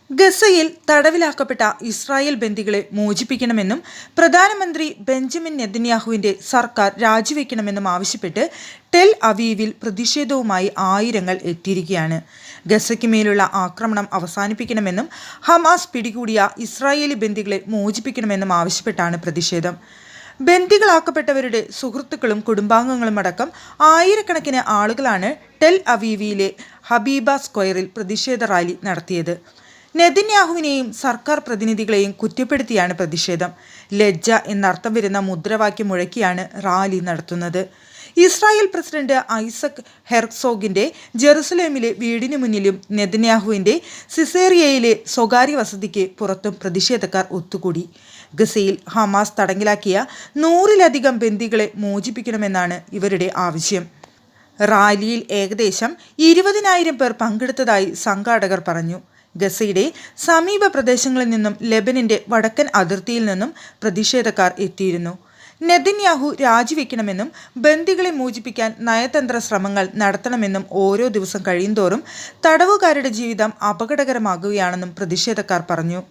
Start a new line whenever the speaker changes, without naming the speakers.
ഗസയിൽ തടവിലാക്കപ്പെട്ട ഇസ്രായേൽ ബന്ദികളെ മോചിപ്പിക്കണമെന്നും പ്രധാനമന്ത്രി ബെഞ്ചമിൻ നെതന്യാഹുവിന്റെ സർക്കാർ രാജിവെക്കണമെന്നും ആവശ്യപ്പെട്ട് ടെൽ അവീവിൽ പ്രതിഷേധവുമായി ആയിരങ്ങൾ എത്തിയിരിക്കുകയാണ്. ഗസയ്ക്ക് മേലുള്ള ആക്രമണം അവസാനിപ്പിക്കണമെന്നും ഹമാസ് പിടികൂടിയ ഇസ്രായേലി ബന്ദികളെ മോചിപ്പിക്കണമെന്നും ആവശ്യപ്പെട്ടാണ് പ്രതിഷേധം. ബന്ദികളാക്കപ്പെട്ടവരുടെ സുഹൃത്തുക്കളും കുടുംബാംഗങ്ങളും അടക്കം ആയിരക്കണക്കിന് ആളുകളാണ് ടെൽ അവീവിലെ ഹബീബ സ്ക്വയറിൽ പ്രതിഷേധ റാലി നടത്തിയത്. നെതന്യാഹുവിനെയും സർക്കാർ പ്രതിനിധികളെയും കുറ്റപ്പെടുത്തിയാണ് പ്രതിഷേധം. ലജ്ജ എന്നർത്ഥം വരുന്ന മുദ്രാവാക്യം മുഴക്കിയാണ് റാലി നടത്തുന്നത്. ഇസ്രായേൽ പ്രസിഡന്റ് ഐസക് ഹെർസോഗിന്റെ ജെറുസലേമിലെ വീടിനു മുന്നിലും നെതന്യാഹുവിന്റെ സിസേറിയയിലെ സ്വകാര്യ വസതിക്ക് പുറത്തും പ്രതിഷേധക്കാർ ഒത്തുകൂടി. ഗസയിൽ ഹമാസ് തടങ്കിലാക്കിയ 100-ലധികം ബന്ദികളെ മോചിപ്പിക്കണമെന്നാണ് ഇവരുടെ ആവശ്യം. റാലിയിൽ ഏകദേശം 20,000 പേർ പങ്കെടുത്തതായി സംഘാടകർ പറഞ്ഞു. ഗസയുടെ സമീപ പ്രദേശങ്ങളിൽ നിന്നും ലെബനന്റെ വടക്കൻ അതിർത്തിയിൽ നിന്നും പ്രതിഷേധക്കാർ എത്തിയിരുന്നു. നെതന്യാഹു രാജിവെക്കണമെന്നും ബന്ദികളെ മോചിപ്പിക്കാൻ നയതന്ത്ര ശ്രമങ്ങൾ നടത്തണമെന്നും ഓരോ ദിവസം കഴിയുന്തോറും തടവുകാരുടെ ജീവിതം അപകടകരമാകുകയാണെന്നും പ്രതിഷേധക്കാർ പറഞ്ഞു.